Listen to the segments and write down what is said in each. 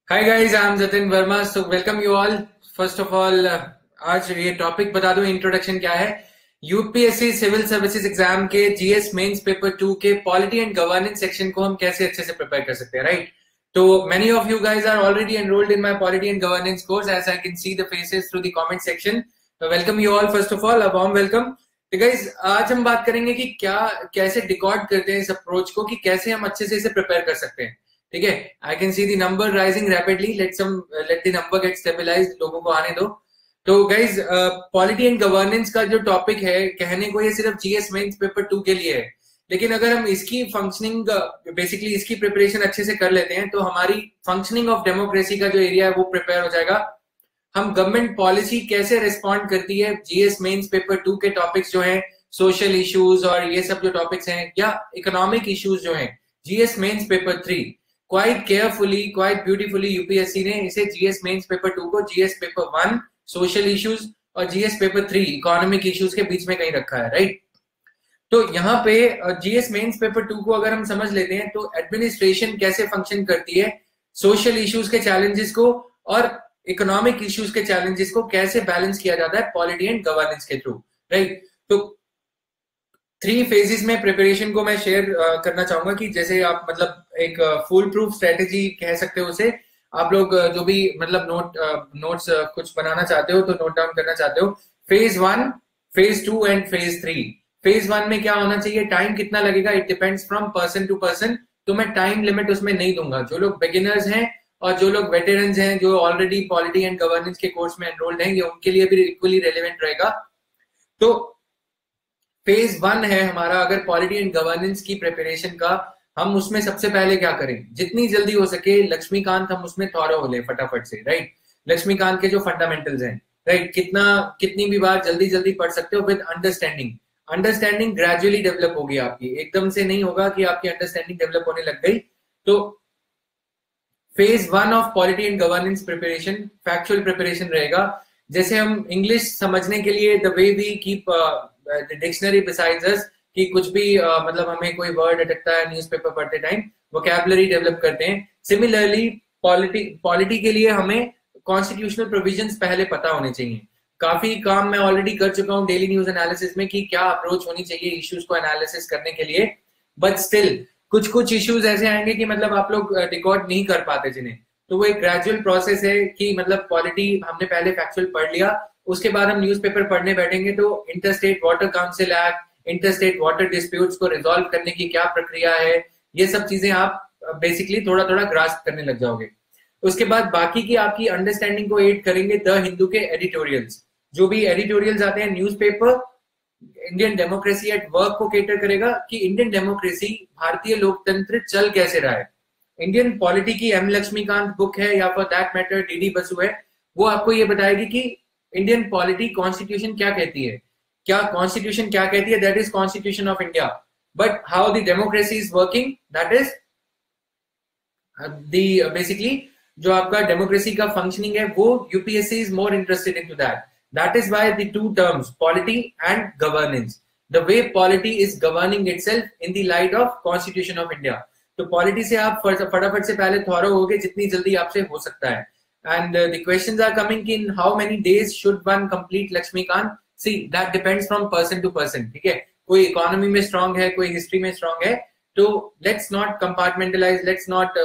Hi guys, I am Jatin Verma. So welcome you all. First of all, आज ये topic बता दूं, इंट्रोडक्शन क्या है। यूपीएससी सिविल सर्विसेज एग्जाम के जीएस मेंस पेपर 2 के पॉलिटी एंड गवर्नेंस सेक्शन को हम कैसे अच्छे से प्रिपेयर कर सकते हैं, राइट। तो many of you guys are already enrolled in my polity and governance course, as I can see the faces through the comment section. तो welcome you all. First of all, a warm welcome. तो guys, आज हम बात करेंगे कि क्या कैसे डिकॉड करते हैं इस अप्रोच को, कि कैसे हम अच्छे से इसे प्रिपेयर कर सकते हैं। ठीक है, I can see the number rising rapidly. Let the number get stabilised, लोगों को आने दो। तो गाइज, पॉलिटी एंड गवर्नेंस का जो टॉपिक है, कहने को ये सिर्फ जीएस मेंस पेपर 2 के लिए है, लेकिन अगर हम इसकी फंक्शनिंग, बेसिकली इसकी प्रिपरेशन अच्छे से कर लेते हैं, तो हमारी फंक्शनिंग ऑफ डेमोक्रेसी का जो एरिया है वो प्रिपेयर हो जाएगा। हम गवर्नमेंट पॉलिसी कैसे रिस्पॉन्ड करती है जीएस मेंस पेपर 2 के टॉपिक्स जो हैं, सोशल इश्यूज और ये सब जो टॉपिक्स हैं, या इकोनॉमिक इश्यूज जो हैं, GS mains paper 3 quite carefully, quite beautifully UPSC ने इसे जीएस मेंस पेपर 2 को जीएस पेपर 1 सोशल इश्यूज और जीएस पेपर 3 इकोनॉमिक इश्यूज के बीच में कहीं रखा है, राइट। तो यहाँ पे जीएस मेंस पेपर 2 को अगर हम समझ लेते हैं, तो एडमिनिस्ट्रेशन कैसे फंक्शन करती है, सोशल इश्यूज के चैलेंजेस को और इकोनॉमिक इश्यूज के चैलेंजेस को कैसे बैलेंस किया जाता है पॉलिटी एंड गवर्नेंस के थ्रू, राइट। तो 3 फेजेस में प्रिपरेशन को मैं शेयर करना चाहूंगा, कि जैसे आप मतलब एक फुल प्रूफ स्ट्रेटेजी कह सकते हो उसे। आप लोग जो भी मतलब नोट्स कुछ बनाना चाहते हो, तो नोट डाउन करना चाहते हो। Phase 1, phase 2 and phase 3। Phase 1 में क्या होना चाहिए, टाइम कितना लगेगा, it depends from person to person. तो मैं टाइम लिमिट उसमें नहीं दूंगा। जो लोग बिगिनर्स हैं और जो लोग वेटरन्स हैं, जो ऑलरेडी पॉलिटी एंड गवर्नेंस के कोर्स में एनरोल्ड हैं, ये उनके लिए भी इक्वली रेलिवेंट रहेगा। तो फेज 1 है हमारा, अगर पॉलिटी एंड गवर्नेंस की प्रिपरेशन का, हम उसमें सबसे पहले क्या करें, जितनी जल्दी हो सके लक्ष्मीकांत हम उसमें थॉरो हो ले फटाफट से, राइट। लक्ष्मीकांत के जो फंडामेंटल्स हैं, राइट, कितनी भी बार जल्दी जल्दी पढ़ सकते हो, with understanding. Understanding gradually develop होगी आपकी, एकदम से नहीं होगा कि आपकी अंडरस्टैंडिंग डेवलप होने लग गई। तो phase 1 of polity and governance preparation factual preparation रहेगा। जैसे हम इंग्लिश समझने के लिए, the way we keep dictionary besides us, कि कुछ भी मतलब हमें कोई वर्ड अटकता है न्यूज़पेपर पढ़ते टाइम, वोकैबुलरी डेवलप करते हैं। सिमिलरली पॉलिटी के लिए हमें कॉन्स्टिट्यूशनल प्रोविजंस पहले पता होने चाहिए। काफी काम मैं ऑलरेडी कर चुका हूँ डेली न्यूज एनालिसिस में, कि क्या अप्रोच होनी चाहिए इश्यूज को एनालिसिस करने के लिए। बट स्टिल कुछ कुछ इश्यूज ऐसे आएंगे कि मतलब आप लोग रिकॉर्ड नहीं कर पाते जिन्हें। तो वो एक ग्रेजुअल प्रोसेस है, कि मतलब पॉलिटी हमने पहले फैक्चुअल पढ़ लिया, उसके बाद हम न्यूज़पेपर पढ़ने बैठेंगे तो interstate water council act, interstate water disputes को रिजॉल्व करने की क्या प्रक्रिया है, ये सब चीजें आप बेसिकली थोड़ा थोड़ा ग्रास्प करने लग जाओगे। उसके बाद बाकी की आपकी अंडरस्टैंडिंग को एड करेंगे द हिंदू के एडिटोरियल्स। जो भी एडिटोरियल्स आते हैं, newspaper Indian democracy at work को केटर करेगा, कि इंडियन डेमोक्रेसी, भारतीय लोकतंत्र चल कैसे रहा है। इंडियन पॉलिटी की एम लक्ष्मीकांत बुक है, या for that matter DD Basu है, वो आपको ये बताएगी कि इंडियन पॉलिटी कॉन्स्टिट्यूशन क्या कहती है, कॉन्स्टिट्यूशन क्या कहती है, that is constitution of India. But how the democracy is working, that is basically जो आपका डेमोक्रेसी का फंक्शनिंग है, वो UPSC is more interested in to that. That is why the 2 terms polity and governance, the way polity is governing itself in the light of constitution of India. तो polity से आप फटाफट से पहले thorough होगे जितनी जल्दी आपसे हो सकता है। And the questions are coming in how many days should one complete Lakshmikant? See, that depends from person to person. ठीक है, कोई इकोनॉमी में स्ट्रांग है, कोई हिस्ट्री में स्ट्रांग है, तो let's not compartmentalize, let's not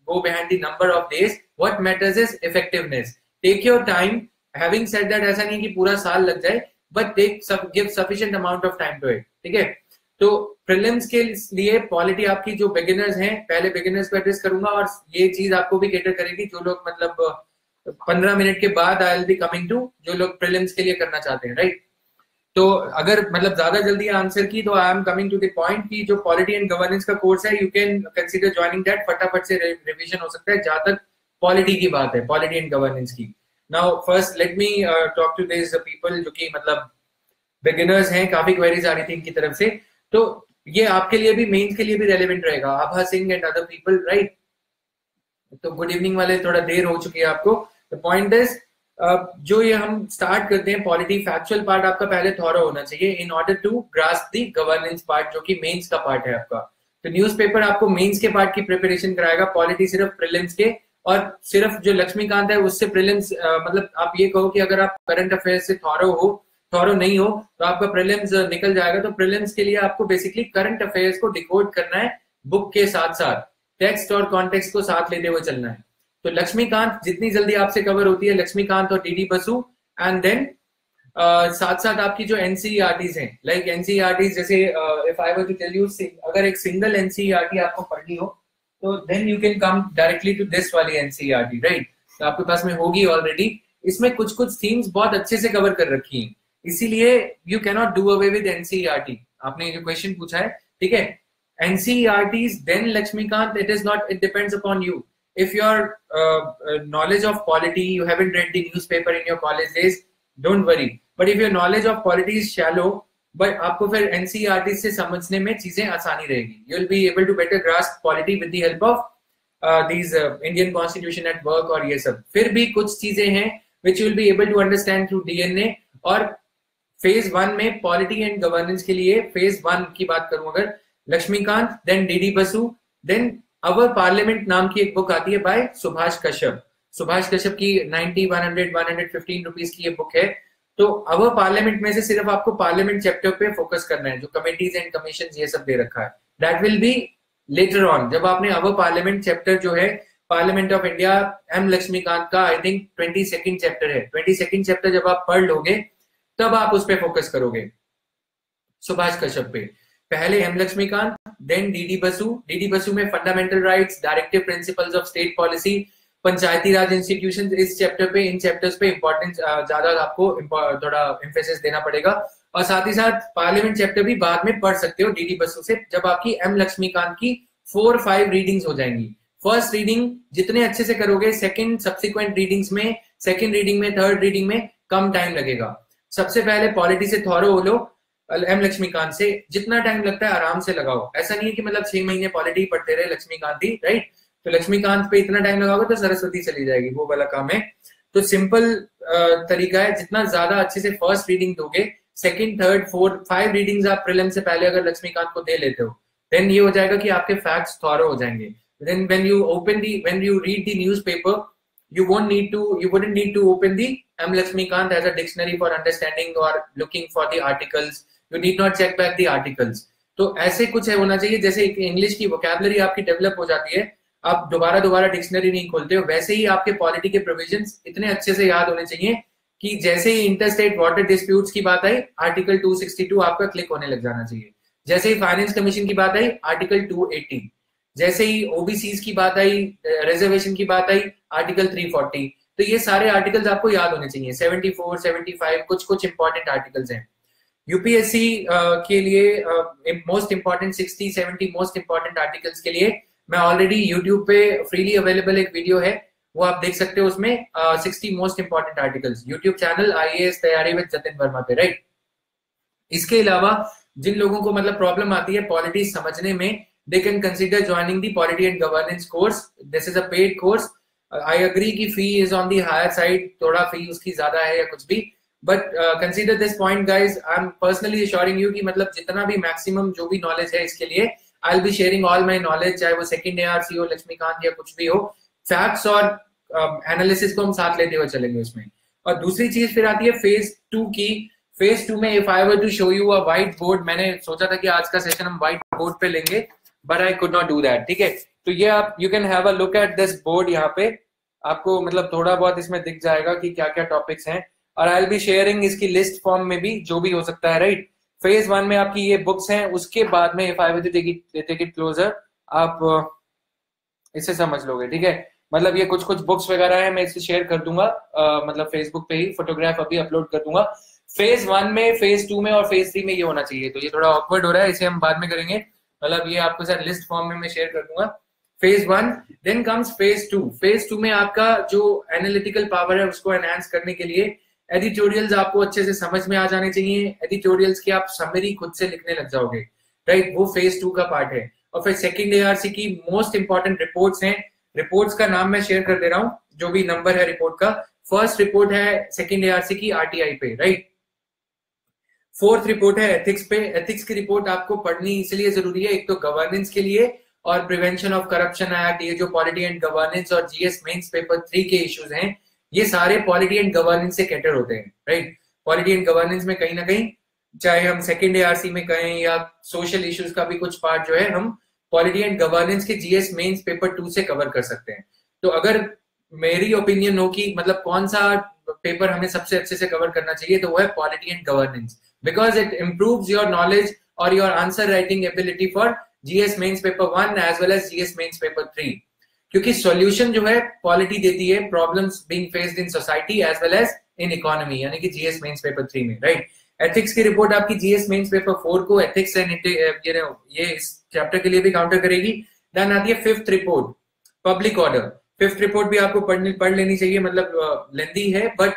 go behind the number of days. What matters is effectiveness. Take your time. Having said that, ऐसा नहीं कि पूरा साल लग जाए, but give sufficient amount of time to it. ठीक है, तो प्रीलिम्स के लिए पॉलिटी आपकी जो बिगिनर्स हैं, पहले बिगिनर्स को एड्रेस करूंगा, और ये चीज आपको भी केटर करेगी जो लोग मतलब 15 मिनट के बाद I will be coming to जो लोग प्रीलिम्स के लिए करना चाहते हैं, राइट। तो अगर मतलब ज्यादा जल्दी आंसर की, तो I am coming to the point कि जो पॉलिटी एंड गवर्नेंस का कोर्स है, you can consider joining that. फटाफट से रिवीजन हो सकता है जहां तक पॉलिटी की बात है, पॉलिटी एंड गवर्नेंस की। Now first let me talk to this people जो कि मतलब बिगिनर्स हैं। काफी क्वेरीज आ रही थी इनकी तरफ से, तो ये आपके लिए भी, मेंस के लिए भी रेलेवेंट रहेगा। Abha Singh and other people, right. तो गुड इवनिंग वाले, थोड़ा देर हो चुकी है आपको। द पॉइंट इज, जो ये हम स्टार्ट करते हैं पॉलिटी, फैक्चुअल पार्ट आपका पहले थॉरो होना चाहिए in order to grasp the governance part, जो कि मेंस का पार्ट है आपका। तो न्यूज़पेपर आपको मेंस के पार्ट की प्रिपरेशन कराएगा, पॉलिटी सिर्फ प्रीलिम्स के और सिर्फ जो लक्ष्मीकांत है उससे प्रीलिम्स मतलब आप ये कहो कि अगर आप करंट अफेयर से थॉरो नहीं हो तो आपका प्रीलिम्स निकल जाएगा। तो प्रीलिम्स के लिए आपको बेसिकली करंट अफेयर्स को डिकोड करना है बुक के साथ साथ, टेक्स्ट और कॉन्टेक्स्ट को साथ लेते हुए चलना है। तो लक्ष्मीकांत जितनी जल्दी आपसे कवर होती है, लक्ष्मीकांत और डीडी बसु, एंड देन साथ साथ आपकी जो एनसीईआरटीज हैं, लाइक एनसीईआरटीज जैसे if I were to tell you, अगर एक सिंगल एनसीईआरटी आपको पढ़नी हो तो then you can come directly to this वाली एनसीईआरटी, राइट। तो आपके पास में होगी ऑलरेडी। इसमें कुछ कुछ थीम्स बहुत अच्छे से कवर कर रखी हैं, इसीलिए you can not do away with NCERT. आपने जो क्वेश्चन पूछा है, ठीक है, NCERTs then Laxmikanth, it is not, it depends upon you. If your knowledge of polity, you haven't read the newspaper in your college days, don't worry. But if your knowledge of polity is shallow, but आपको फिर NCERT से समझने में चीजें आसानी रहेगी। You will be able to better grasp polity with the help of these Indian Constitution at work और ये सब। फिर भी कुछ चीजें हैं which you will be able to understand through DNA। और फेज 1 में पॉलिटी एंड गवर्नेंस के लिए फेज 1 की बात करूं अगर, Laxmikanth, then DD Basu, then our parliament नाम की एक बुक आती है बाय सुभाष कश्यप। सुभाष कश्यप की 90, 100, 115 रुपीज की ये बुक है। तो अवर पार्लियामेंट में से सिर्फ आपको पार्लियामेंट चैप्टर पे फोकस करना है, जो कमिटीज एंड कमीशन ये सब दे रखा है। That will be later on, जब आपने अवर पार्लियामेंट चैप्टर जो है parliament of India M Laxmikanth का, आई थिंक 22nd चैप्टर है, 22nd चैप्टर जब आप पढ़ लोगे तब आप उस पर फोकस करोगे, सुभाष कश्यप पे। पहले M Laxmikanth, then DD Basu. DD Basu में fundamental rights, directive principles of state policy, Panchayati Raj institutions, इस चैप्टर पे, इन चैप्टर्स पे इंपॉर्टेंस ज्यादा आपको थोड़ा एम्फेसिस देना पड़ेगा। और साथ ही साथ पार्लियामेंट चैप्टर भी बाद में पढ़ सकते हो डीडी बसु से, जब आपकी एम लक्ष्मीकांत की 4-5 रीडिंग्स हो जाएंगी। फर्स्ट रीडिंग जितने अच्छे से करोगे, सेकंड सब्सिक्वेंट रीडिंग्स में, सेकंड रीडिंग में, थर्ड रीडिंग में कम टाइम लगेगा। सबसे पहले पॉलिटी से थॉरो हो लो, एम लक्ष्मीकांत से जितना टाइम लगता है आराम से लगाओ। ऐसा नहीं है कि मतलब 6 महीने पॉलिटी पढ़ते रहे लक्ष्मीकांत ही, राइट। तो लक्ष्मीकांत पे इतना टाइम लगाओगे तो सरस्वती चली जाएगी, वो वाला काम है। तो सिंपल तरीका है, जितना ज्यादा अच्छे से फर्स्ट रीडिंग दोगे, सेकंड, थर्ड, फोर्थ, 5 रीडिंग्स आप प्रीलिम से पहले अगर लक्ष्मीकांत को दे लेते हो, देन ये हो जाएगा कि आपके फैक्ट्स थॉरो हो जाएंगे। Then when you read the newspaper, you wouldn't need to open the M. Lakshmikant as a dictionary for understanding or looking for the articles. You need not check back the articles. तो ऐसे कुछ है होना चाहिए, जैसे English की vocabulary आपकी develop हो जाती है, आप दोबारा डिक्शनरी नहीं खोलते हो, वैसे ही आपके पॉलिटी के प्रोविजंस इतने अच्छे से याद होने चाहिए कि जैसे ही इंटरस्टेट वाटर डिस्प्यूट्स की बात आई, आर्टिकल 262 आपका क्लिक होने लग जाना चाहिए। जैसे ही फाइनेंस कमीशन की बात आई, आर्टिकल 280। जैसे ही ओबीसीज की बात आई, रिजर्वेशन की बात आई, आर्टिकल 340। तो ये सारे आर्टिकल्स आपको याद होने चाहिए। 74, 75 कुछ इंपॉर्टेंट आर्टिकल्स हैं। यूपीएससी के लिए most important 60-70 most important articles के लिए मैं ऑलरेडी यूट्यूब पे फ्रीली अवेलेबल एक वीडियो है, वो आप देख सकते हो। उसमें 60 most important articles, YouTube channel IAS तैयारी विद जतिन वर्मा पे, राइट। इसके अलावा जिन लोगों को मतलब प्रॉब्लम आती है पॉलिटी समझने में, they can consider joining the polity and governance course. This is a paid course. I agree कि fee is on the higher side, थोड़ा fee उसकी ज्यादा है या कुछ भी, but consider this point guys. I'm personally assuring you कि मतलब जितना भी maximum जो भी knowledge है इसके लिए, I'll be sharing all my knowledge, चाहे वो second ARC हो, लक्ष्मीकांत या कुछ भी हो, facts और analysis को हम साथ लेते हुए चलेंगे उसमें। और दूसरी चीज फिर आती है phase 2 की। phase 2 में if I were to show you a white board, मैंने सोचा था कि आज का सेशन हम white board पे लेंगे, but I could not do that, ठीक है। तो ये आप you can have a look at this board, यहाँ पे आपको मतलब थोड़ा बहुत इसमें दिख जाएगा कि क्या क्या टॉपिक्स हैं, और I'll be sharing इसकी लिस्ट फॉर्म में भी जो भी हो सकता है, राइट। फेज 1 में आपकी ये बुक्स हैं, उसके बाद में if I were to take it closer, आप इसे समझ लोगे, ठीक है। मतलब ये कुछ बुक्स वगैरह है, मैं इसे शेयर कर दूंगा मतलब फेसबुक पे ही, फोटोग्राफ अभी अपलोड कर दूंगा। फेज 1 में, फेज 2 में और फेज 3 में ये होना चाहिए। तो ये थोड़ा ऑकवर्ड हो रहा है, इसे हम बाद में करेंगे, मतलब ये आपको सर लिस्ट फॉर्म में मैं शेयर कर दूंगा। Phase 1, then comes phase 2। Phase 2 में आपका जो एनालिटिकल पावर है उसको एनहांस करने के लिए एडिटोरियल्स आपको अच्छे से समझ में आ जाने चाहिए। एडिटोरियल्स की आप समरी खुद से लिखने लग जाओगे, राइट। वो फेज 2 का पार्ट है। और फिर सेकंड एआरसी की मोस्ट इंपॉर्टेंट रिपोर्ट्स हैं। रिपोर्ट्स का नाम मैं शेयर कर दे रहा हूँ, जो भी नंबर है रिपोर्ट का। फर्स्ट रिपोर्ट है सेकंड एआरसी की आरटीआई पे, राइट। फोर्थ रिपोर्ट है एथिक्स पे। एथिक्स की रिपोर्ट आपको पढ़नी इसलिए जरूरी है, एक तो गवर्नेंस के लिए और प्रिवेंशन ऑफ करप्शन एक्ट, ये जो पॉलिटी एंड गवर्नेंस और जीएस मेंस पेपर 3 के इश्यूज हैं, ये सारे पॉलिटी एंड गवर्नेंस से कैटर होते हैं, राइट। पॉलिटी एंड गवर्नेंस में कहीं ना कहीं, चाहे हम सेकेंड एआरसी में कहें या सोशल इश्यूज का भी कुछ पार्ट जो है हम पॉलिटी एंड गवर्नेंस के जीएस मेंस पेपर 2 से कवर कर सकते हैं। तो अगर मेरी ओपिनियन हो कि मतलब कौन सा पेपर हमें सबसे अच्छे से कवर करना चाहिए, तो वो है polity and governance, because it improves your knowledge और your answer writing ability for GS mains paper 1 as well as GS mains paper 3, क्योंकि सॉल्यूशन जो है पॉलिटी देती है problems being faced in society as well as in economy, यानी कि GS mains paper 3 में, right. Ethics की report आपकी जीएस मेंस पेपर 4 को एथिक्स एंड ये इस चैप्टर के लिए भी काउंटर करेगी। देन आती है fifth report, public order. Fifth report भी आपको पढ़ लेनी चाहिए, मतलब लेंदी है but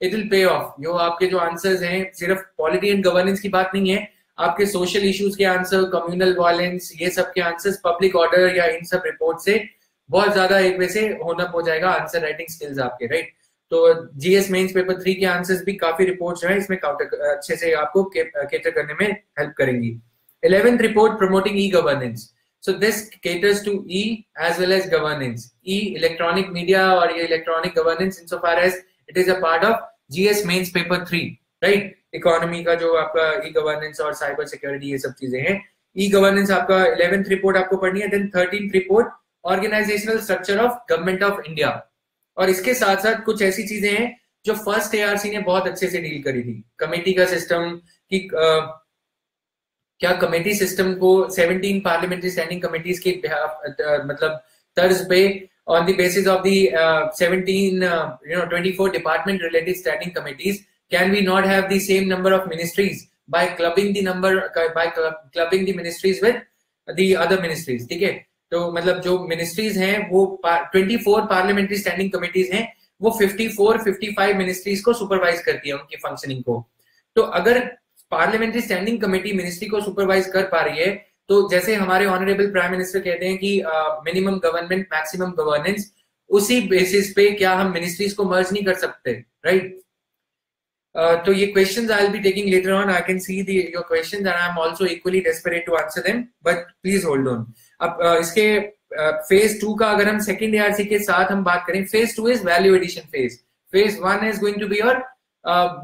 it will pay of. जो आपके जो आंसर्स हैं, सिर्फ पॉलिटी एंड गवर्नेंस की बात नहीं है, आपके सोशल इश्यूज के आंसर, कम्युनल वायलेंस, ये सब के आंसर्स पब्लिक ऑर्डर या इन सब रिपोर्ट से बहुत ज्यादा एक वजह से होना हो जाएगा आंसर राइटिंग स्किल्स आपके, राइट। तो जीएस मेंस पेपर 3 के आंसर्स भी काफी रिपोर्ट्स जो है इसमें काउंटर अच्छे से आपको कैटर करने में हेल्प करेंगी। 11th report, promoting e governance. So this caters to E as well as governance. E, electronic media और ये electronic governance insofar as it is a part of GS mains paper 3, right? Economy का जो आपका e-governance और cyber security ये सब चीजें हैं। E-governance आपका 11th रिपोर्ट आपको पढ़नी है। Then 13th report, organizational structure of government of India। और इसके साथ साथ कुछ ऐसी चीजें हैं जो फर्स्ट एआरसी ने बहुत अच्छे से डील करी थी। कमेटी का सिस्टम की क्या कमेटी सिस्टम को 17 पार्लियामेंट्री स्टैंडिंग कमेटीज की मतलब तर्ज पे on the basis of the 24 department related standing committees, can we not have the same number of ministries by clubbing the ministries with the other ministries, ठीक है। तो मतलब जो मिनिस्ट्रीज हैं वो 24 पार्लियामेंट्री स्टैंडिंग कमेटीज हैं, वो 54-55 मिनिस्ट्रीज को सुपरवाइज करती है, उनकी फंक्शनिंग को। तो अगर पार्लियामेंट्री स्टैंडिंग कमेटी मिनिस्ट्री को सुपरवाइज कर पा रही है, तो जैसे हमारे ऑनरेबल प्राइम मिनिस्टर कहते हैं कि मिनिमम गवर्नमेंट मैक्सिमम गवर्नेंस, उसी बेसिस पे क्या हम मिनिस्ट्रीज को मर्ज नहीं कर सकते, राइट। तो ये questions I will be taking later on. I can see your questions and I am also equally desperate to answer them, but please hold on. अब इसके फेज 2 का अगर हम सेकंड एआरसी के साथ हम बात करें, phase 2 is value addition phase. Phase 1 is going to be your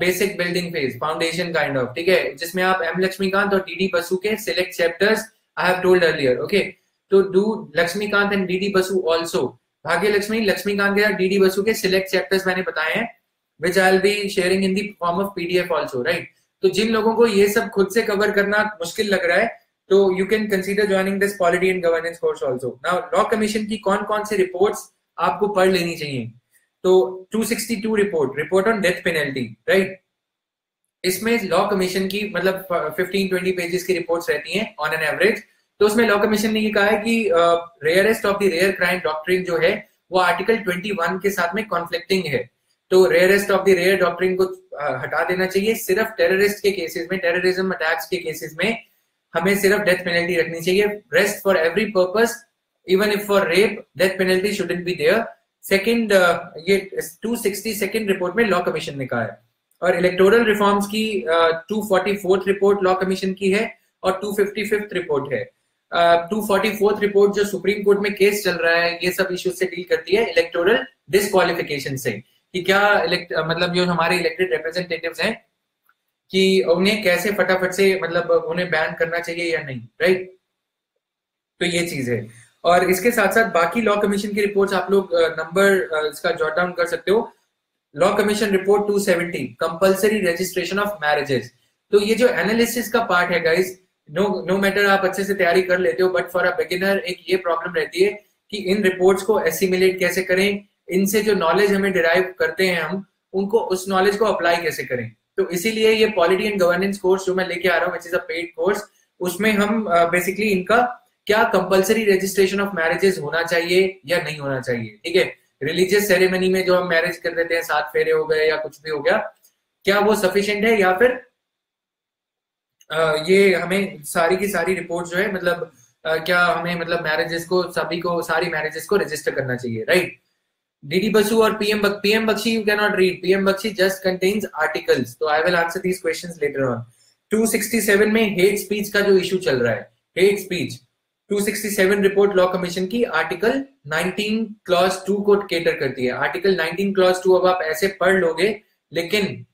basic building phase, foundation kind of, ठीक है, जिसमें आप एम लक्ष्मीकांत और डीडी बसु के select chapters I have told earlier, okay. तो do Laxmikanth and DD Basu also, Bhagya Lakshmi, Laxmikant के डीडी बसु के select chapters मैंने बताए हैं, which I'll be sharing in the form of PDF also, right? तो जिन लोगों को ये सब खुद से कवर करना मुश्किल लग रहा है, तो you can consider joining this Polity and Governance course also. Now, Law Commission की कौन-कौन सी reports आपको पढ़ लेनी चाहिए? तो 262 report on death penalty, right? इसमें Law Commission की मतलब 15-20 pages की reports रहती हैं on an average। तो उसमें Law Commission ने ये कहा है कि rarest of the rare crime doctrine जो है वो Article 21 के साथ में conflicting है। तो rarest of the rare doctrine को हटा देना चाहिए। सिर्फ टेररिस्ट के केसेस में, टेररिज्म अटैक्स के केसेस में हमें सिर्फ डेथ पेनल्टी रखनी चाहिए। Rest for every purpose, even if for rape, death penalty shouldn't be there. Second, ये 262nd रिपोर्ट में लॉ कमीशन ने कहा है। और इलेक्टोरल रिफॉर्म्स की 244th रिपोर्ट लॉ कमीशन की है और 255th रिपोर्ट है। 244th रिपोर्ट जो सुप्रीम कोर्ट में केस चल रहा है, ये सब इश्यूज से डील करती है इलेक्टोरल डिस्क्वालिफिकेशन से, कि क्या मतलब जो हमारे इलेक्टेड रिप्रेजेंटेटिव्स हैं कि उन्हें कैसे फटाफट से मतलब उन्हें बैन करना चाहिए या नहीं, राइट। तो ये चीज है। और इसके साथ साथ बाकी लॉ कमीशन की रिपोर्ट्स आप लोग नंबर इसका जॉट डाउन कर सकते हो। Law commission report 270, compulsory registration of marriages. तो ये जो एनालिसिस का पार्ट है गाइस, नो मैटर आप अच्छे से तैयारी कर लेते हो, बट फॉर अ बिगिनर एक ये प्रॉब्लम रहती है कि इन रिपोर्ट्स को एसिमिलेट कैसे करें, इनसे जो नॉलेज हमें डिराइव करते हैं हम उनको, उस नॉलेज को अप्लाई कैसे करें। तो इसीलिए ये पॉलिटी एंड गवर्नेंस कोर्स जो मैं लेके आ रहा हूँ, which is a paid course, उसमें हम बेसिकली इनका क्या कंपलसरी रजिस्ट्रेशन ऑफ मैरिजेस होना चाहिए या नहीं होना चाहिए, ठीक है। रिलीजियस सेरेमनी में जो हम मैरिज कर देते हैं, 7 फेरे हो गए या कुछ भी हो गया, क्या वो सफिशिएंट है या फिर ये हमें सारी की सारी रिपोर्ट जो है मतलब क्या हमें मतलब मैरिजेस को सभी को सारी मैरिजेस को रजिस्टर करना चाहिए, राइट। डीडी बसु और PM Bakshi you cannot read. PM Bakshi just contains articles. तो I will answer these questions later on. 267 में हेट स्पीच का जो इशू चल रहा है, hate speech, 267 report law commission की आर्टिकल 19 क्लॉज 2 को केटर करती है। आर्टिकल 19 क्लॉज 2 अब आप ऐसे पढ़ लोगे, लेकिन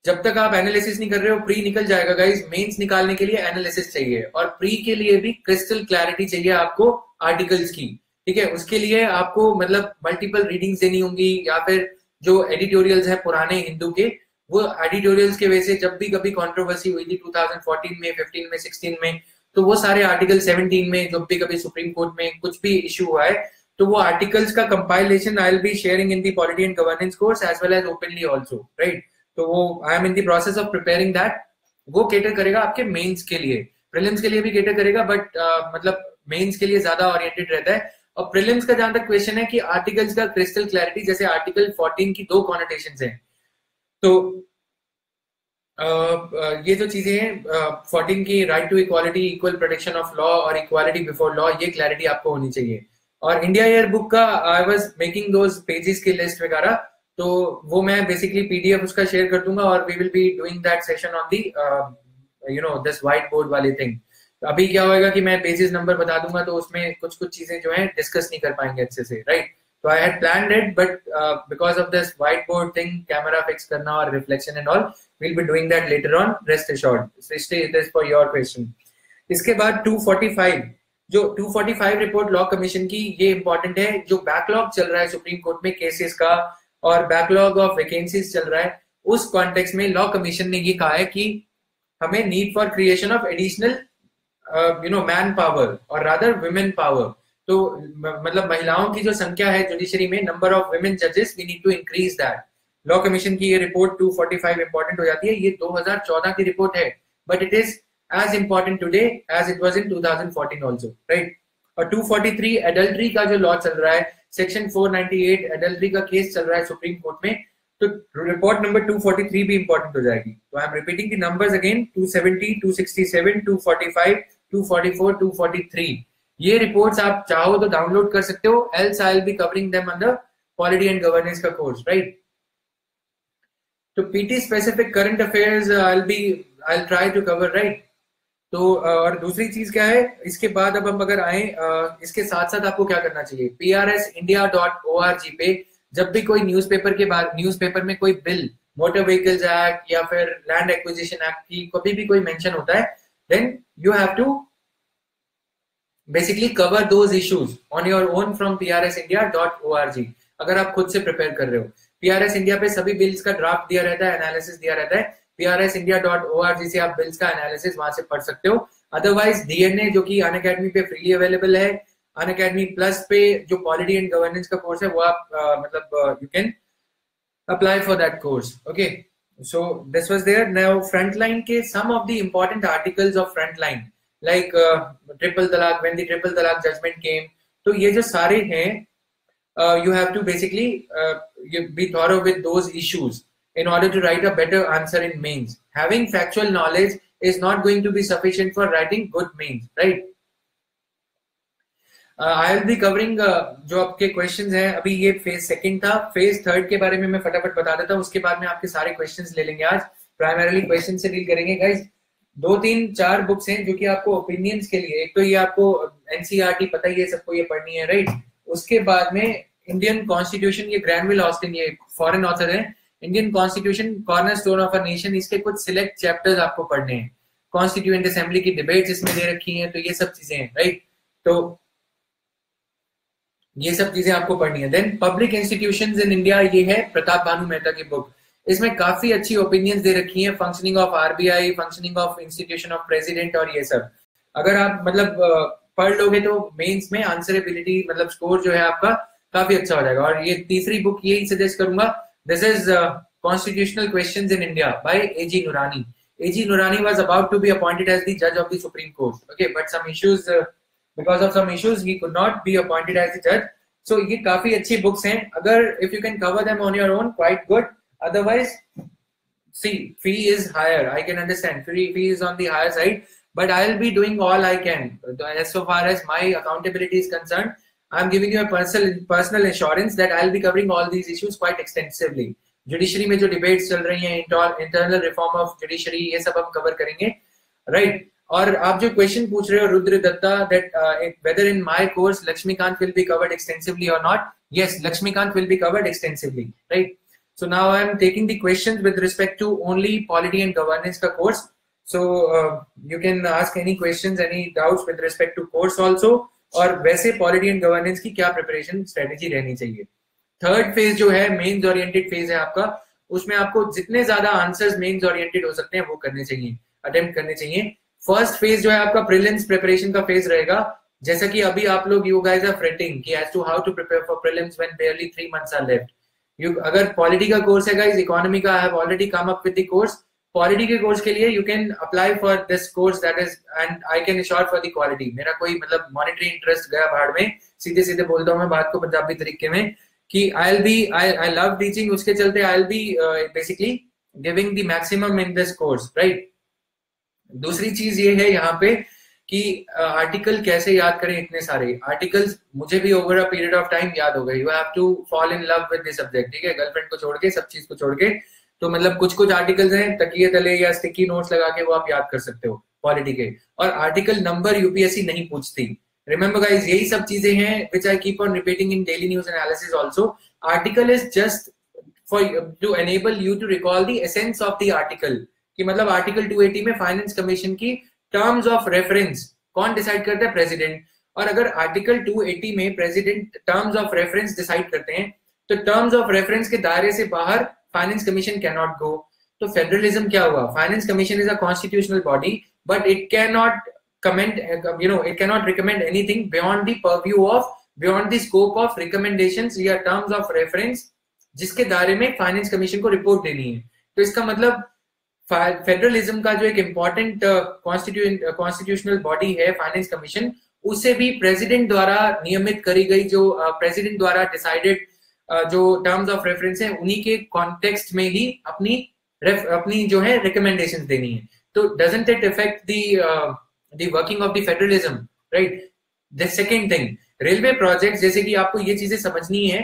जब तक आप एनालिसिस नहीं कर रहे हो, प्री निकल जाएगा गाइस। मेंस निकालने के लिए एनालिसिस चाहिए और प्री के लिए भी क्रिस्टल क्लैरिटी चाहिए आपको आर्टिकल्स की, ठीक है। उसके लिए आपको मतलब मल्टीपल रीडिंग्स देनी होंगी, या फिर जो एडिटोरियल्स है पुराने हिंदू के, वो एडिटोरियल्स के वजह से जब भी कभी कंट्रोवर्सी हुई थी 2014 में, 15 में, 16 में, तो वो सारे आर्टिकल 17 में जब भी कभी सुप्रीम कोर्ट में कुछ भी इश्यू हुआ है, तो वो आर्टिकल्स का compilation I will be sharing in the polity and governance course as well as openly also, right. तो वो I am in the process of preparing that. वो केटर करेगा आपके मेंस के लिए, प्रीलिम्स के लिए भी केटर करेगा, बट मतलब मेंस के लिए ज्यादा ओरिएंटेड रहता है। और प्रीलिम्स का जहां तक क्वेश्चन है कि आर्टिकल्स का क्रिस्टल क्लैरिटी, जैसे आर्टिकल 14 की 2 कॉनोटेशंस हैं, तो ये जो चीजें हैं 14 की right to equality, equal protection of law और इक्वालिटी बिफोर लॉ, ये क्लैरिटी आपको होनी चाहिए। और इंडिया ईयर बुक का I was making those pages की लिस्ट वगैरह, तो वो मैं बेसिकली पीडीएफ उसका शेयर कर दूंगा और we will be doing that session on the this white board वाली थिंग। अभी क्या होगा कि मैं पेजेस नंबर बता दूंगा, तो उसमें कुछ कुछ चीजें जो है डिस्कस नहीं कर पाएंगे अच्छे से, right. So I had planned it, but because of this whiteboard thing, camera fix करना और reflection and all, we'll be doing that later on. Rest assured. So stay this for your question. इसके बाद 245, जो 245 report law commission की, ये important है। जो backlog चल रहा है सुप्रीम कोर्ट में केसेस का और बैकलॉग ऑफ वैकेंसीज चल रहा है, उस कॉन्टेक्स्ट में लॉ कमीशन ने ये कहा है कि हमें need for creation of additional man power और रादर वुमेन पावर। तो मतलब महिलाओं की जो संख्या है जुडिशरी में, नंबर ऑफ वुमेन जजेस, we need to increase that. Law commission की ये रिपोर्ट 245 इंपॉर्टेंट हो जाती है। ये 2014 की रिपोर्ट है, but it is as important today as it was in 2014 also, right. और 243 एडल्ट्री का जो लॉ चल रहा है, सेक्शन 498 एडल्ट्री का केस चल रहा है सुप्रीम कोर्ट में, तो रिपोर्ट नंबर 243 भी इंपॉर्टेंट हो जाएगी। तो I am repeating the numbers again, 270, 267, 245, 244, 243। ये रिपोर्ट्स आप चाहो तो डाउनलोड कर सकते हो, else I will be covering them under polity and governance का कोर्स, राइट। तो PT specific current affairs I will try to cover, right. तो और दूसरी चीज क्या है इसके बाद, अब हम अगर आए इसके साथ साथ आपको क्या करना चाहिए, prsindia.org पे जब भी कोई न्यूज़पेपर में कोई बिल, मोटर व्हीकल्स एक्ट या फिर लैंड एक्विजिशन एक्ट की कभी भी कोई मेंशन होता है, then you have to basically cover those issues on your own from prsindia.org। अगर आप खुद से प्रिपेयर कर रहे हो, PRS इंडिया पे सभी बिल्स का ड्राफ्ट दिया रहता है, एनालिसिस दिया रहता है। prsindia.org से आप बिल्स का एनालिसिस वहां से पढ़ सकते हो। अदरवाइज डीएनए जो कि अनअकैडमी पे फ्रीली अवेलेबल है, अनअकैडमी प्लस पे जो पॉलिटी एंड गवर्नेंस का कोर्स है, वो आप मतलब you can apply for that course, okay. So this was there. Now Frontline के some of the important articles of Frontline, like triple talaq, when the triple talaq judgment came, तो ये जो सारे हैं you have to basically be thorough with those issues in order to write a better answer in mains. Having factual knowledge is not going to be sufficient for writing good mains, right? I will be covering जो आपके questions हैं, अभी ये phase second था, phase third के बारे में मैं फटाफट बता देता हूँ, उसके बाद में आपके सारे questions ले लेंगे। आज primarily questions से deal करेंगे guys। 2-3-4 बुक्स हैं जो कि आपको ओपिनियंस के लिए, एक तो ये आपको एनसीईआरटी पता ही है सबको, ये पढ़नी है, राइट। उसके बाद में इंडियन कॉन्स्टिट्यूशन, ये ग्रैनविल ऑस्टिन, ये फॉरेन ऑथर है, Indian constitution cornerstone of a nation, इसके कुछ सिलेक्ट चैप्टर्स आपको पढ़ने हैं। कॉन्स्टिट्यूएंट असेंबली की डिबेट्स इसमें दे रखी हैं, तो ये सब चीजें हैं, राइट। तो ये सब चीजें आपको पढ़नी है। Then public institutions in India, ये है प्रताप भानु मेहता की बुक। इसमें काफी अच्छी ओपिनियंस दे रखी हैं, functioning of RBI, functioning of institution of president और ये सब। अगर आप मतलब पढ़ लोगे तो मेंस में आंसरेबिलिटी मतलब स्कोर जो है आपका काफी अच्छा हो जाएगा। और ये तीसरी बुक यही सजेस्ट करूंगा, this is constitutional questions in India by AG Noorani. AG Noorani was about to be appointed as the जज of the supreme court, okay, but some issues, because of some issues he could not be appointed as the जज। सो ये काफी अच्छी books हैं, अगर if you can cover them on your own, quite good. Otherwise, see, fee is higher. I can understand. Fee is on the higher side, but I'll be doing all I can. As so far as my accountability is concerned, I'm giving you a personal assurance that I'll be covering all these issues quite extensively. Judiciary में जो debates चल रही हैं, internal reform of judiciary, ये सब हम cover करेंगे, right? और आप जो क्वेश्चन पूछ रहे हो Rudra Datta, that whether in my course Lakshmikant will be covered extensively or not, yes, Lakshmikant will be covered extensively, right? So now I am taking the questions with respect to only polity and governance का course. So you can ask any questions, any doubts with respect to course also, और वैसे polity and governance की क्या preparation strategy रहनी चाहिए. Third phase जो है mains oriented phase है आपका, उसमें आपको जितने ज्यादा आंसर्स मेन्स ओरिएंटेड हो सकते हैं वो करने चाहिए, अटेम्प्ट करने चाहिए. फर्स्ट फेज जो है आपका प्रीलिम्स प्रिपरेशन का फेज रहेगा. जैसा कि अभी आप लोग यू गाइस आर फ्रेटिंग कि as to how to prepare for prelims when barely 3 months are left. You अगर पॉलिटी का कोर्स है गाइस, इकोनॉमी का I have already come up with the course. Polity के कोर्स के लिए you can apply for this course that is, and I can assure for the quality. मेरा कोई मतलब मॉनिटरी इंटरेस्ट गया भाड़ में, सीधे सीधे बोलता हूँ मैं बात को पंजाबी तरीके में कि I love teaching, उसके चलते I'll be basically giving the maximum in this course, right? दूसरी चीज ये है यहाँ पे कि आर्टिकल कैसे याद करें. इतने सारे आर्टिकल्स मुझे भी over a period of time याद हो गए. You have to fall in love with the subject, ठीक है, गर्लफ्रेंड को छोड़ के, सब चीज को छोड़ के. तो मतलब कुछ आर्टिकल्स हैं तकिए तले या स्टिकी नोट्स लगा के वो आप याद कर सकते हो पॉलिटी के. और आर्टिकल नंबर यूपीएससी नहीं पूछती. Remember guys, यही सब चीजें हैं which I keep on repeating in daily news analysis also. Article is just for to enable you to recall the essence of the article. कि मतलब आर्टिकल 280 में फाइनेंस कमीशन की टर्म्स ऑफ रेफरेंस कौन decide करता है? President. और अगर article 280 में president terms of reference decide करते हैं तो टर्म्स ऑफ रेफरेंस के दायरे से बाहर finance commission can not go. तो फेडरलिज्म क्या हुआ? Finance commission is a constitutional body but it can not comment, it cannot recommend anything beyond the purview of, beyond the scope of recommendations या terms of reference जिसके दायरे में finance commission को report देनी है. तो इसका मतलब फेडरलिज्म का जो एक इम्पोर्टेंट कॉन्स्टिट्यूशनल बॉडी है फाइनेंस कमीशन, उसे भी प्रेसिडेंट द्वारा नियमित करी गई, जो प्रेसिडेंट द्वारा डिसाइडेड जो टर्म्स ऑफ रेफरेंस है उन्हीं के कॉन्टेक्स्ट में ही अपनी जो है रिकमेंडेशंस देनी है. तो doesn't it effect the working of the federalism, right? The second thing, railway project, जैसे कि आपको ये चीजें समझनी है.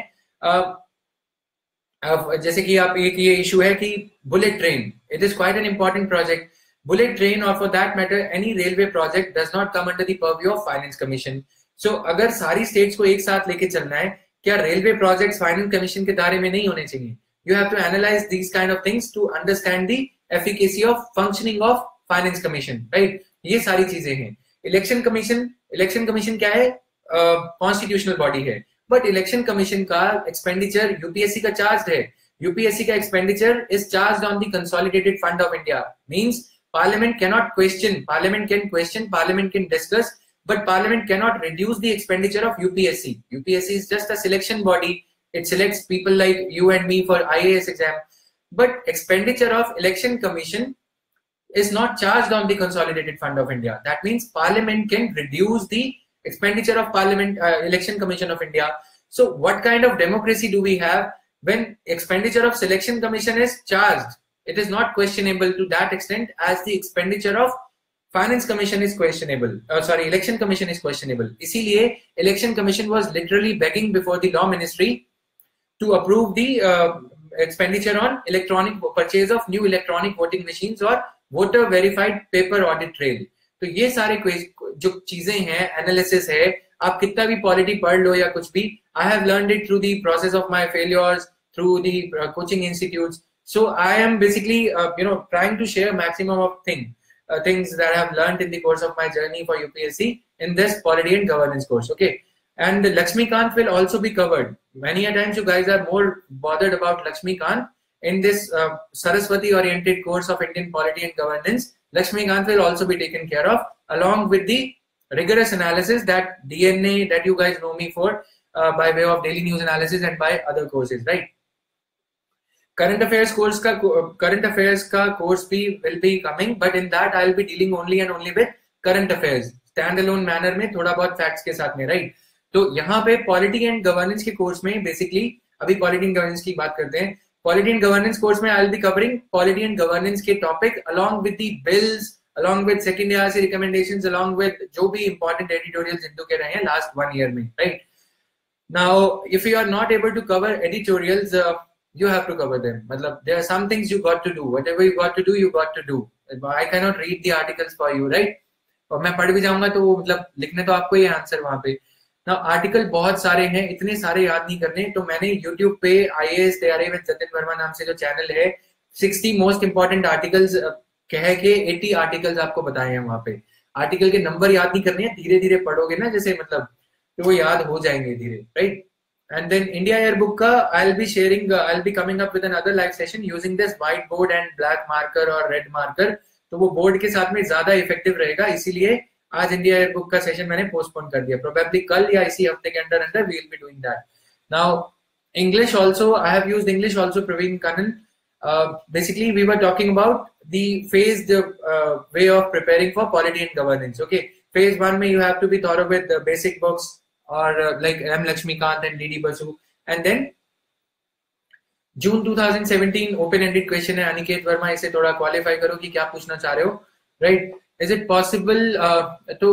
जैसे कि आप एक ये इशू है कि bullet train, it is quite an important project. Bullet train और for that matter any railway project does not come under the purview of finance Commission. So अगर सारी स्टेट्स को एक साथ लेके चलना है, क्या रेलवे प्रोजेक्ट्स फाइनेंस कमीशन के दायरे में नहीं होने चाहिए? You have to analyse these kind of things to understand the efficacy of functioning of finance commission, right? ये सारी चीजें हैं. इलेक्शन कमीशन क्या है? कॉन्स्टिट्यूशनल बॉडी है, बट इलेक्शन कमीशन का एक्सपेंडिचर यूपीएससी का चार्ज है. यूपीएससी का expenditure is charge on the consolidated fund of India. Means parliament can not question, parliament can discuss, but parliament can not reduce the expenditure of UPSC. UPSC is just a selection body. It selects people like you and me for IAS exam, but expenditure of election commission is not charged on the consolidated fund of India. That means Parliament can reduce the expenditure of Parliament Election Commission of India. So what kind of democracy do we have when expenditure of Selection Commission is charged? It is not questionable to that extent as the expenditure of Finance Commission is questionable. Election Commission is questionable. इसीलिए Election Commission was literally begging before the Law Ministry to approve the expenditure on electronic purchase of new electronic voting machines or voter verified paper audit trail. तो ये सारे जो चीजें हैं, analysis है, आप कितना भी पॉलिटी पढ़ लो या कुछ भी, I have learned it through the process of my failures, through the coaching institutes. So I am basically trying to share maximum of things that I have learned in the course of my journey for UPSC in this polity and governance course. Okay, and Lakshmikant will also be covered. Many a times you guys are more bothered about Lakshmikant. In this Saraswati oriented course of Indian polity and governance, Lakshmikant will also be taken care of along with the rigorous analysis that DNA that you guys know me for by way of daily news analysis and by other courses, right? Current affairs का course भी will be coming, but in that I'll be dealing only and only with current affairs, standalone manner में, थोड़ा बहुत facts के साथ में, right? तो यहाँ पे polity and governance के course में basically अभी polity and governance की बात करते हैं. Polity and governance course में I'll be covering polity and governance के topic along with the bills, along with second year से recommendations, along with जो भी important editorials हिंदू के रहे हैं last 1 year में, right? Now, if you are not able to cover editorials, you have to cover them. मतलब there are some things you got to do. Whatever you got to do, you got to do. I cannot read the articles for you, right? और मैं पढ़ भी जाऊंगा तो मतलब लिखने तो आपको ही आंसर वहां पे ना। आर्टिकल बहुत सारे हैं, इतने सारे याद नहीं करने, तो मैंने यूट्यूब पे IAS तैयारी विद जतिन वर्मा नाम से जो चैनल है, 60 मोस्ट इंपॉर्टेंट आर्टिकल्स कह के 80 आर्टिकल्स आपको बताए हैं वहां पे। आर्टिकल के नंबर याद नहीं करने हैं, धीरे धीरे पढ़ोगे ना जैसे मतलब तो वो याद हो जाएंगे धीरे, right. And then India Yearbook का I'll be coming up with another live session using this whiteboard and black marker or red marker। तो वो बोर्ड के साथ में ज्यादा इफेक्टिव रहेगा, इसीलिए आज इंडिया एयरबुक का सेशन मैंने पोस्टपोन कर दिया। प्रोबेबली कल या इसी हफ्ते के अंदर we will be doing that. Now English also, I have used English also, Praveen Kanan. Basically we were talking about the phased way of preparing for polity and governance। Okay, phase 1 में you have to be thorough with the basic books or like M. Lakshmikant and D.D. Basu, and then June 2017 open-ended question है, अनिकेत वर्मा, इसे थोड़ा qualify करो कि क्या पूछना चाह रहे हो, right? Is it possible to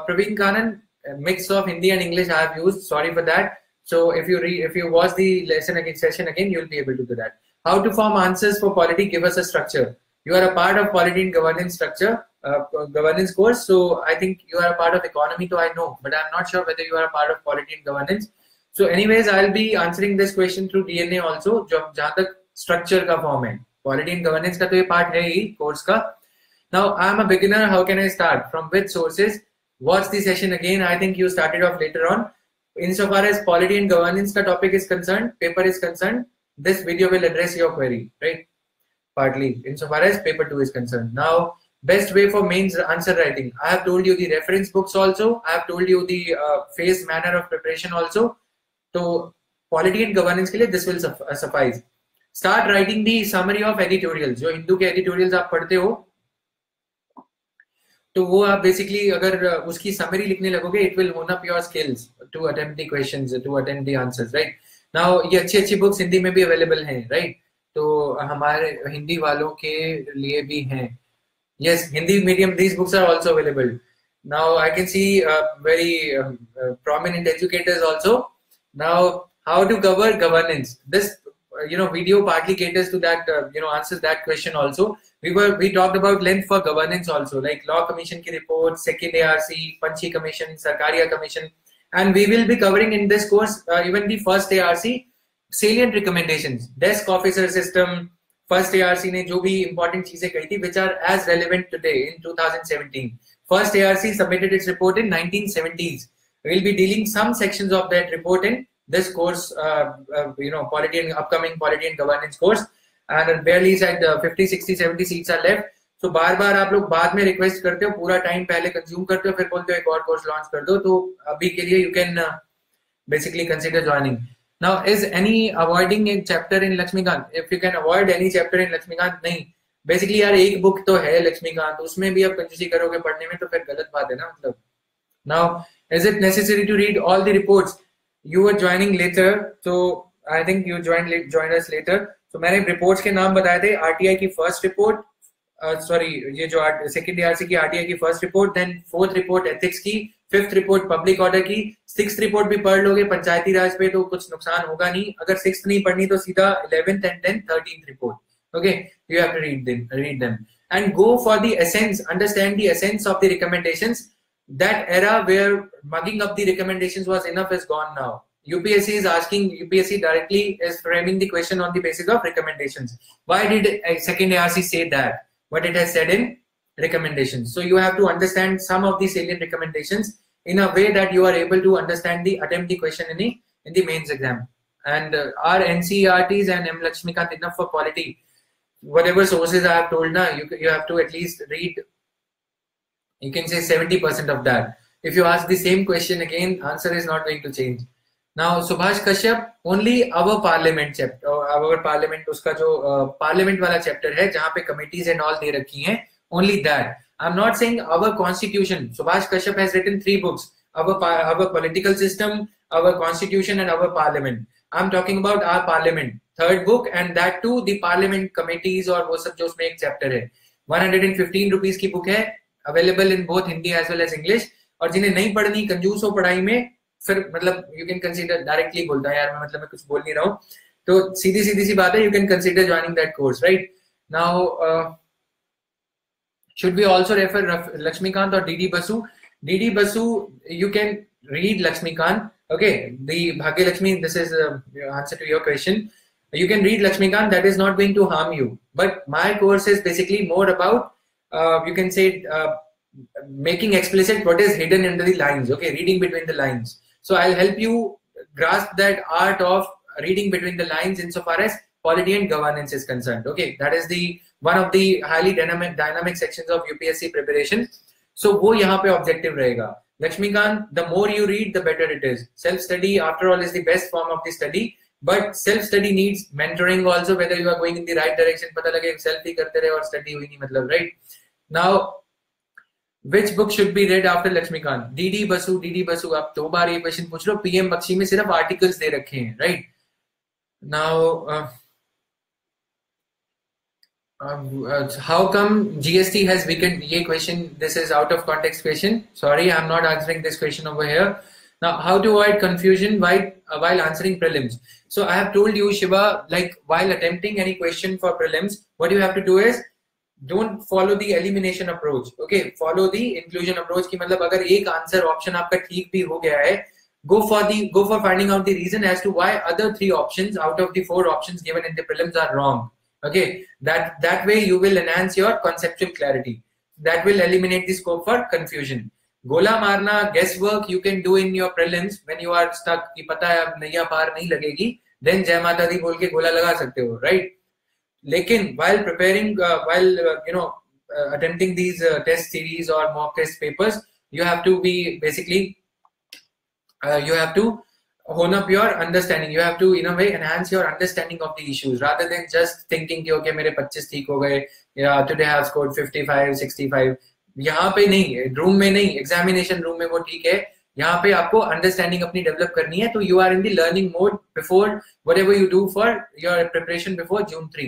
Praveen Kanan, mix of Hindi and English I have used, sorry for that. So if you watch the lesson again, session again, you'll be able to do that. How to form answers for polity, give us a structure. You are a part of polity and governance structure, governance course, so I think you are a part of economy, so I know, but I'm not sure whether you are a part of polity and governance. So anyways, I'll be answering this question through DNA also, जहाँ तक structure का form है, polity and governance का तो ये part है ही course का। Now I'm a beginner, how can I start? From which sources? Watch the session again, I think you started off later on. Insofar as polity and governance का topic is concerned, paper is concerned, this video will address your query, right? Partly, insofar as paper 2 is concerned. Now, best way for mains answer writing. I have told you the reference books also. I have told you the phased manner of preparation also. So, polity and governance के लिए this will suffice. Start writing the summary of editorials. जो हिंदू के editorials आप पढ़ते हो, तो वो आप basically अगर उसकी summary लिखने लगोगे, it will hone up your skills to attempt the questions, to attempt the answers, right? Now, ये अच्छी books हिंदी में भी available हैं, right? तो हमारे हिंदी वालों के लिए भी हैं। Yes, Hindi medium, these books are also available. Now I can see very prominent educators also. Now, how to cover governance? This video partly caters to that, answers that question also. We talked about length for governance also, like Law Commission ki report, second ARC, Panchi Commission, Sarkaria Commission, and we will be covering in this course even the first ARC. Salient recommendations, desk officer system, first ARC ने जो भी important चीजें कही थी, which are as relevant today in 2017. First ARC submitted its report in 1970s. We will be dealing some sections of that report in this course, polity and upcoming polity and governance course. And barely said 50, 60, 70 seats are left. So बार-बार आप लोग बाद में request करते हो, पूरा time पहले consume करते हो, फिर बोलते हो एक और course launch कर दो, तो अभी के लिए you can basically consider joining. Now, is any avoiding a chapter in Lakshmikant? If you can avoid any chapter in Lakshmikant, नहीं. Basically यार एक book तो है Lakshmikant, उसमें भी आप कंजूसी करोगे पढ़ने में तो फिर गलत बात है ना मतलब. Now, is it necessary to read all the reports? You were joining later, so I think you joined us later. So मैंने reports के नाम बताए थे, RTI की first report, ये जो second ARC की RTI की first report, then fourth report ethics की, फिफ्थ रिपोर्ट पब्लिक ऑर्डर की, सिक्स्थ रिपोर्ट भी पढ़ लोगे पंचायती राज पे तो कुछ नुकसान होगा नहीं। अगर सिक्स्थ नहीं पढ़नी तो सीधा 11th and then 13th report. Okay, you have to read them and go for the essence, understand the essence of the recommendations. That era where mugging up the recommendations was enough is gone now. UPSC directly is framing the question on the basis of recommendations. Why did second ARC say that? What it has said in recommendations. So you have to understand some of the salient recommendations in a way that you are able to attempt the question in the mains exam. And our NCERTs and M. Lakshmikant enough for polity? Whatever sources I have told now, you have to at least read, you can say 70% of that. If you ask the same question again, answer is not going to change. Now, Subhash Kashyap, only our parliament chapter, our parliament, उसका जो parliament वाला chapter है, जहाँ पे committees and all दे रखी हैं, only that. I'm not saying our constitution. Subhash Kashyap has written 3 books, our political system, our constitution and our parliament. I'm talking about our parliament, third book, and that too the parliament committees और वो सब जो उसमें एक chapter है, 115 rupees की book है, available in both Hindi as well as English. और जिन्हें नहीं पढ़नी, कंजूस हो पढ़ाई में, फिर मतलब you can consider directly बोलता है यार मैं मतलब मैं कुछ बोल नहीं रहा हूँ, तो सीधी सी बात है, you can consider joining that course, right? Now Should we also refer Lakshmikant or DD Basu? DD Basu, you can read Lakshmikant. Okay, the Bhagya Lakshmi, this is answer to your question. You can read Lakshmikant, that is not going to harm you. But my course is basically more about, you can say, making explicit what is hidden under the lines, okay, reading between the lines. So I'll help you grasp that art of reading between the lines insofar as polity and governance is concerned. Okay, that is the one of the highly dynamic sections of UPSC preparation. So वो यहाँ पे objective रहेगा. Lakshmikant, the more you read, the better it is. Self-study, after all, is the best form of the study. But self-study needs mentoring also, whether you are going in the right direction. पता लगे self ही करते रहे और study हुई नहीं मतलब, right? Now, which book should be read after Lakshmikant? DD Basu, आप 2 बार ये question पूछ लो. PM बख्शी में सिर्फ articles दे रखे हैं, right? Now, how come GST has weakened? ये question, this is out of context question. Sorry, I'm not answering this question over here. Now, how to avoid confusion while answering prelims? So I have told you, Shiva, like while attempting any question for prelims, what you have to do is don't follow the elimination approach. Okay, follow the inclusion approach. कि मतलब अगर एक answer option आपका ठीक भी हो गया है, go for finding out the reason as to why other 3 options out of the 4 options given in the prelims are wrong. Okay, that way you will enhance your conceptual clarity. That will eliminate the scope for confusion. गोला मारना, guesswork you can do in your prelims when you are stuck कि पता है अब नैया पार नहीं लगेगी, then जय माता दी बोल के गोला लगा सकते हो, right? लेकिन while preparing, attempting these test series or mock test papers, you have to be basically, you have to hone up your understanding. You have to, in a way, enhance your understanding of the issues rather than just thinking कि okay मेरे 25 ठीक हो गए, today I have scored 55, 65. यहाँ पे नहीं, room में नहीं, एग्जामिनेशन रूम में वो ठीक है. यहाँ पे आपको अंडरस्टैंडिंग अपनी डेवलप करनी है. तो you are in the learning mode before whatever you do for your preparation before June 3.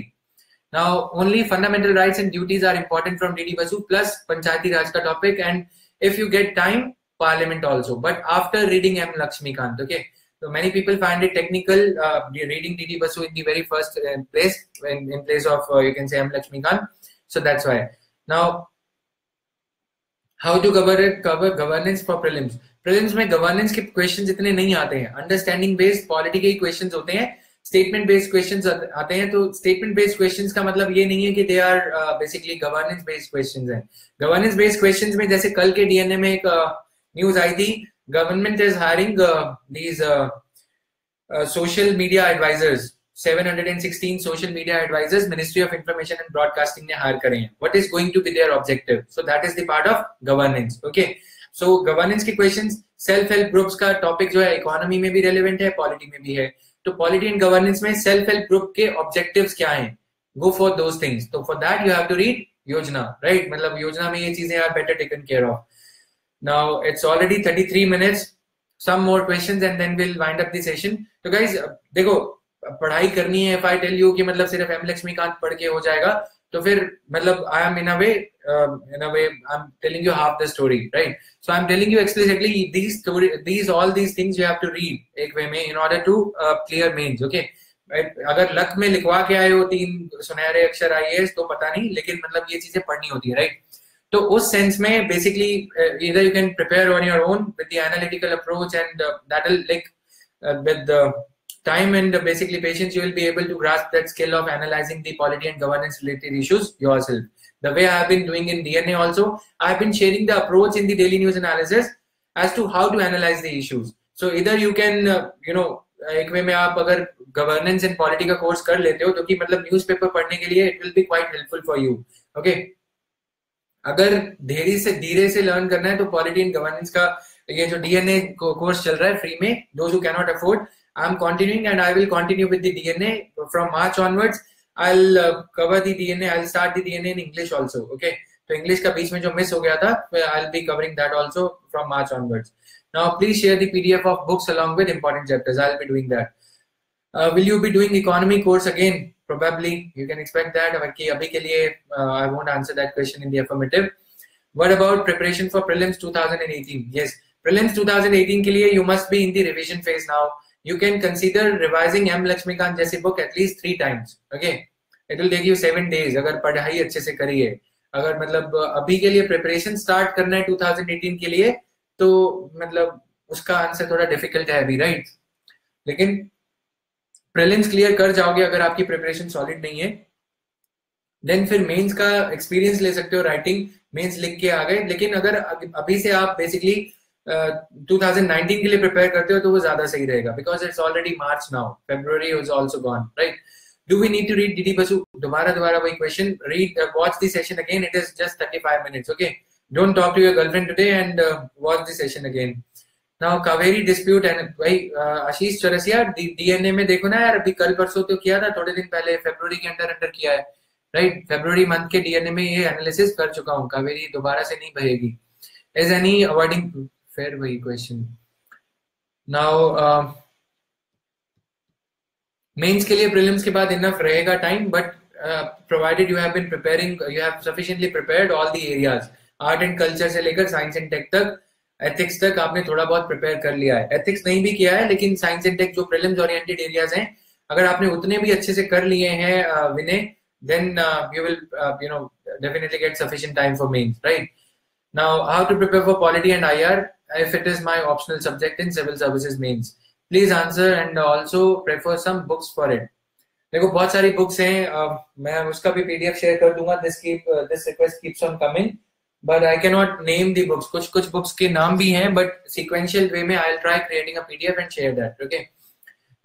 Now, only fundamental rights and duties are important from DD Basu plus Panchayati Raj ka topic, and if you get time, Parliament also. But after reading M. Lakshmikant, okay. So many people find it technical reading DD Basu in the very first place, in place of you can say M. Lakshmikant. So that's why. Now, how to cover governance for prelims? Prelims में governance के questions इतने नहीं आते हैं. Understanding based polity के questions होते हैं. Statement based questions आते हैं. तो statement based questions का मतलब ये नहीं है कि they are basically governance based questions हैं. Governance based questions में जैसे कल के DNA में एक news आई थी. Government is hiring these social media advisors. 716 social media advisors Ministry of Information and Broadcasting ने hire करे हैं. What is going to be their objective? So that is the part of governance. Okay. So governance के questions, self help groups का topic जो है economy में भी relevant है, polity में भी है. तो polity and governance में self help group के objectives क्या हैं? Go for those things. So for that you have to read योजना, right? मतलब योजना में ये चीजें are better taken care of. Now it's already 33 minutes. Some more questions and then we'll wind up the session. So guys, देखो पढ़ाई करनी है. If I tell you कि मतलब सिर्फ M. Lakshmikant पढ़ के हो जाएगा, तो फिर मतलब I am in a way I'm telling you half the story, right? So I'm telling you explicitly all these things you have to read एक way में in order to clear mains, okay? Right? अगर luck में लिखवा के आए हो 3 सुनहरे अक्षर IAS तो पता नहीं, लेकिन मतलब ये चीजें पढ़नी होती है, right? तो उस सेंस में basically either you can prepare on your own with the analytical approach and that will like with the time and basically patience, you will be able to grasp that skill of analyzing the polity and governance related issues yourself. The way I have been doing in DNA also, I have been sharing the approach in the daily news analysis as to how to analyze the issues. So either you can, एक वे में आप अगर governance and polity का course कर लेते हो तो कि मतलब newspaper पढ़ने के लिए it will be quite helpful for you. Okay. अगर धीरे से learn करना है तो polity and governance का ये जो DNA course चल रहा है free में, those who cannot afford, I'm continuing and I will continue with the DNA from March onwards. I'll cover the DNA. I'll start the DNA in English also. Okay. So English का बीच में जो miss हो गया था, I'll be covering that also from March onwards. Now please share the PDF of books along with important chapters. I'll be doing that. Will you be doing economy course again? Probably. You can expect that. अभी के लिए I won't answer that question in the affirmative. What about preparation for prelims 2018? Yes, prelims 2018 के लिए you must be in the revision phase now. You can consider revising M. Lakshmikant जैसी book at least 3 times. Okay, it will take you 7 days अगर पढ़ाई अच्छे से करी है. अगर मतलब अभी के लिए प्रिपरेशन स्टार्ट करना है 2018 के लिए, तो मतलब उसका आंसर थोड़ा डिफिकल्ट है अभी, राइट? लेकिन प्रीलिम्स क्लियर कर जाओगे अगर आपकी प्रिपरेशन सॉलिड नहीं है, देन फिर मेंस का एक्सपीरियंस ले सकते हो, राइटिंग मेंस लिख के आ गए। लेकिन अगर अभी से आप बेसिकली 2019 के लिए प्रिपेयर करते हो तो वो ज्यादा सही रहेगा, because it's already March now, February is also gone, right? Do we need to read DD Basu? दोबारा वही क्वेश्चन, read watch the session again, it is just 35 minutes, okay? Don't talk to your girlfriend today and watch the session again. Now Kaveri dispute and भाई Ashish Chaurasia, DNA में देखो ना यार, अभी कल परसों तो किया था, थोड़े दिन पहले फरवरी के अंदर किया है, राइट? फरवरी मंथ के डीएनए में ये एनालिसिस कर चुका हूँ, कावेरी दोबारा से नहीं बहेगी। इज एनी अवॉइडिंग फेयर वही क्वेश्चन। नाउ मेंस के लिए प्रीलिम्स के बाद इनफ रहेगा time, but provided you have been preparing, you have sufficiently prepared all the areas, art and culture से लेकर साइंस एंड टेक तक, एथिक्स तक आपने थोड़ा बहुत प्रिपेयर कर लिया है। एथिक्स नहीं भी किया है, लेकिन साइंस एंड टेक जो प्रीलिम्स ओरिएंटेड एरियाज हैं, अगर आपने उतने भी अच्छे से कर लिए हैं विनय, then you will definitely get sufficient time for mains, right? Now, how to prepare for polity and IR if it is my optional subject in civil services mains? Please answer and also prefer some books for it. देखो बहुत सारी books हैं, मैं उसका भी PDF share कर दूंगा। This request keeps on coming, but I can not name the books. कुछ बुक्स के नाम भी हैं, बट सीक्वेंशियल वे में आई will try creating a PDF and share that, okay?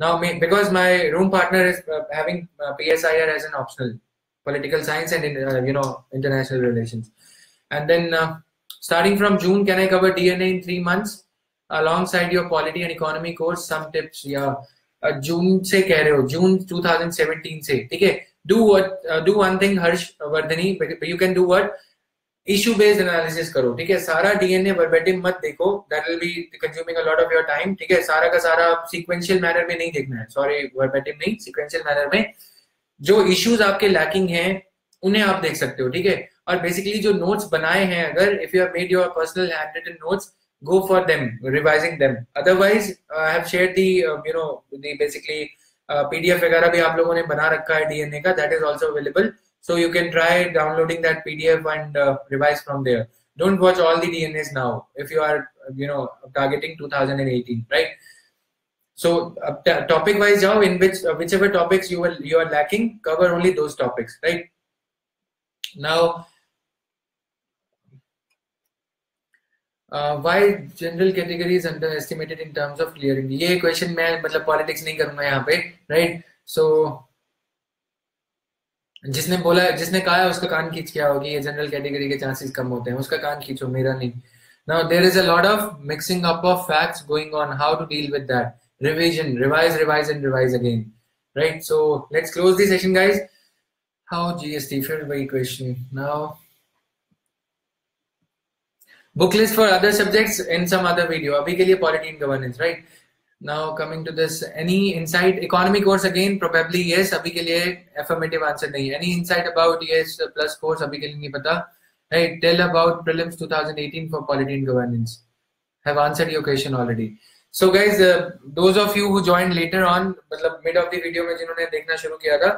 Now, because my room partner is having PSIR as an optional, political science and international relations, and then starting from June, can I cover DNA in 3 months alongside your polity and economy course? Some tips, yeah. June से कह रहे हो, June 2017 से, ठीक है? Do one thing, Harsh Vardhani, you can do what? Issue based analysis करो, ठीक है? सारा डीएनए वर्बेटिम मत देखो, that will be consuming a lot of your time, ठीक है? सारा का सारा सीक्वेंशियल मैनर में नहीं देखना है, सॉरी वर्बेटिम नहीं, सीक्वेंशियल मैनर में जो इश्यूज आपके लैकिंग हैं उन्हें आप देख सकते हो, ठीक है? और बेसिकली जो नोट्स बनाए हैं, अगर if you have made your personal handwritten notes, go for them, revising them. Otherwise I have shared the basically PDF वगैरह भी आप लोगों ने बना रखा है डीएनए का, that is also available. So you can try downloading that PDF and revise from there. Don't watch all the DNAs now if you are, targeting 2018, right? So topic wise, jao in whichever topics you are lacking, cover only those topics, right? Now, why general category is underestimated in terms of clearing? ये question मैं मतलब politics नहीं करूँगा यहाँ पे, right? So जिसने कहा है उसका कान खींच क्या होगी, ये जनरल कैटेगरी के चांसेस कम होते हैं, उसका कान खींचो, मेरा नहीं. Now there is a lot of mixing up of facts going on, how to deal with that. Revision, revise and revise again, right? So let's close this session guys. How GST, फिर वही question. Now book list for other subjects in some other video. अभी के लिए polity and governance, right? Now coming to this, any insight? Economy course again, probably yes. अभी के लिए affirmative answer नहीं है. Any insight about ES plus course? अभी के लिए नहीं पता. Right? Tell about prelims 2018 for polity and governance. Have answered your question already. So guys, those of you who joined later on, मतलब mid of the video में जिन्होंने देखना शुरू किया था,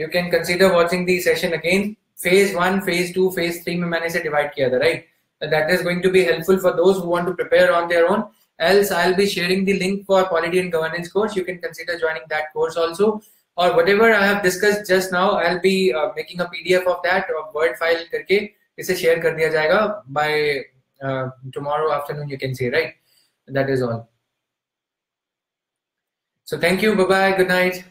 you can consider watching the session again. Phase 1, Phase 2, Phase 3 में मैंने इसे divide किया था, right? That is going to be helpful for those who want to prepare on their own. Else I'll be sharing the link for polity and governance course. You can consider joining that course also, or whatever I have discussed just now, I'll be making a PDF of that, or word file करके इसे share कर दिया जाएगा by tomorrow afternoon, you can say, right? That is all. So thank you, bye bye, good night.